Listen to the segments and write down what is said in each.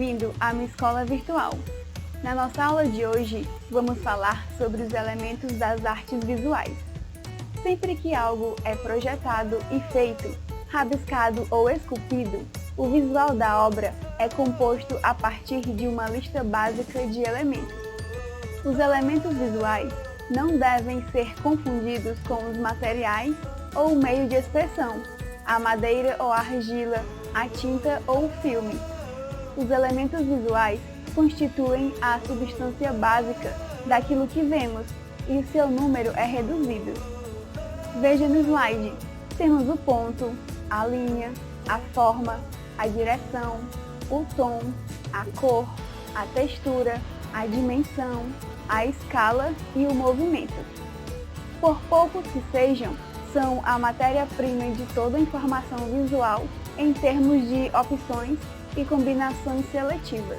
bem-vindo à minha escola virtual. Na nossa aula de hoje, vamos falar sobre os elementos das artes visuais. Sempre que algo é projetado e feito, rabiscado ou esculpido, o visual da obra é composto a partir de uma lista básica de elementos. Os elementos visuais não devem ser confundidos com os materiais ou o meio de expressão, a madeira ou a argila, a tinta ou o filme. Os elementos visuais constituem a substância básica daquilo que vemos e seu número é reduzido. Veja no slide, temos o ponto, a linha, a forma, a direção, o tom, a cor, a textura, a dimensão, a escala e o movimento. Por poucos que sejam, são a matéria-prima de toda a informação visual em termos de opções e combinações seletivas.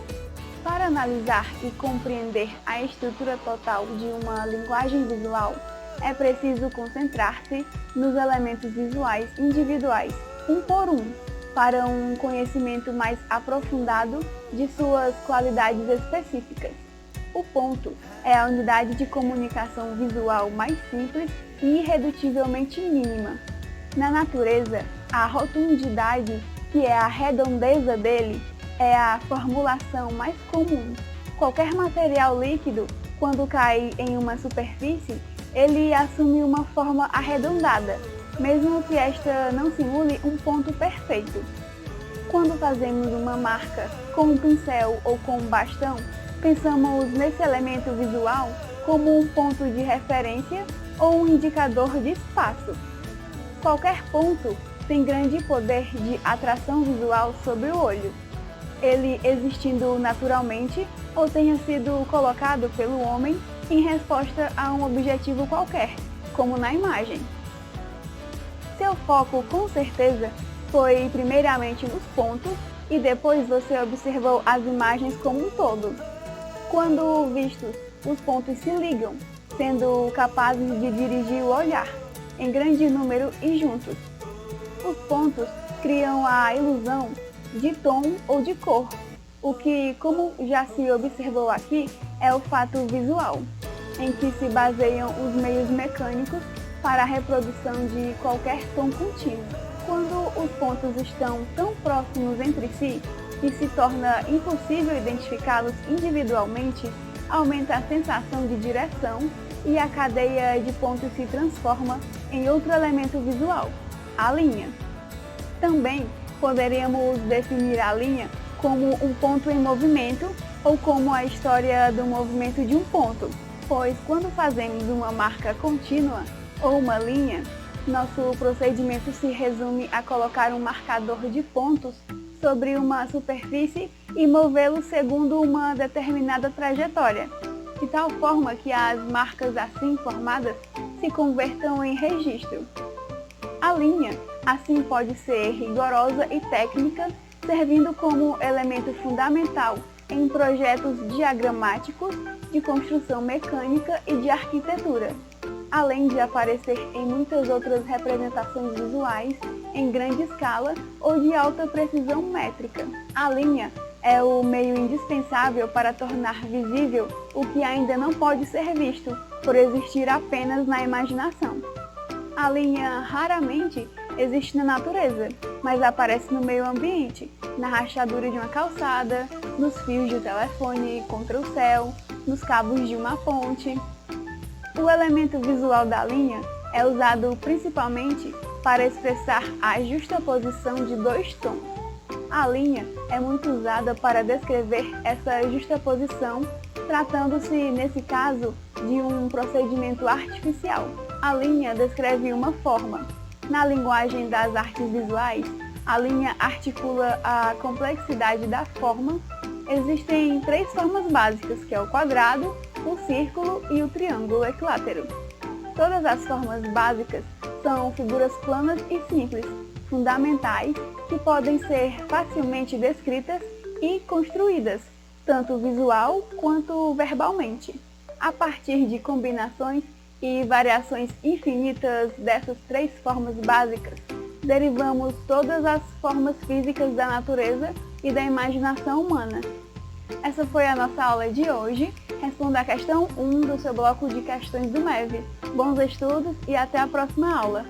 Para analisar e compreender a estrutura total de uma linguagem visual, é preciso concentrar-se nos elementos visuais individuais, um por um, para um conhecimento mais aprofundado de suas qualidades específicas. O ponto é a unidade de comunicação visual mais simples e irredutivelmente mínima. Na natureza, a rotundidade, que é a redondeza dele, é a formulação mais comum. Qualquer material líquido, quando cai em uma superfície, ele assume uma forma arredondada, mesmo que esta não simule um ponto perfeito. Quando fazemos uma marca com um pincel ou com um bastão, pensamos nesse elemento visual como um ponto de referência ou um indicador de espaço. Qualquer ponto tem grande poder de atração visual sobre o olho, ele existindo naturalmente ou tenha sido colocado pelo homem em resposta a um objetivo qualquer, como na imagem. Seu foco, com certeza, foi primeiramente nos pontos e depois você observou as imagens como um todo. Quando vistos, os pontos se ligam, sendo capazes de dirigir o olhar, em grande número e juntos. Os pontos criam a ilusão de tom ou de cor, o que, como já se observou aqui, é o fato visual, em que se baseiam os meios mecânicos para a reprodução de qualquer tom contínuo. Quando os pontos estão tão próximos entre si que se torna impossível identificá-los individualmente, aumenta a sensação de direção e a cadeia de pontos se transforma em outro elemento visual, a linha. Também poderíamos definir a linha como um ponto em movimento ou como a história do movimento de um ponto, pois quando fazemos uma marca contínua ou uma linha, nosso procedimento se resume a colocar um marcador de pontos sobre uma superfície e movê-lo segundo uma determinada trajetória, de tal forma que as marcas assim formadas se convertam em registro. A linha, assim, pode ser rigorosa e técnica, servindo como elemento fundamental em projetos diagramáticos de construção mecânica e de arquitetura, além de aparecer em muitas outras representações visuais em grande escala ou de alta precisão métrica. A linha é o meio indispensável para tornar visível o que ainda não pode ser visto, por existir apenas na imaginação. A linha raramente existe na natureza, mas aparece no meio ambiente, na rachadura de uma calçada, nos fios de telefone contra o céu, nos cabos de uma ponte. O elemento visual da linha é usado principalmente para expressar a justaposição de dois tons. A linha é muito usada para descrever essa justaposição, tratando-se, nesse caso, de um procedimento artificial. A linha descreve uma forma. Na linguagem das artes visuais, a linha articula a complexidade da forma. Existem três formas básicas, que é o quadrado, o círculo e o triângulo equilátero. Todas as formas básicas são figuras planas e simples, fundamentais, que podem ser facilmente descritas e construídas, tanto visual quanto verbalmente. A partir de combinações e variações infinitas dessas três formas básicas, derivamos todas as formas físicas da natureza e da imaginação humana. Essa foi a nossa aula de hoje. Responda a questão 1 do seu bloco de questões do MEV. Bons estudos e até a próxima aula!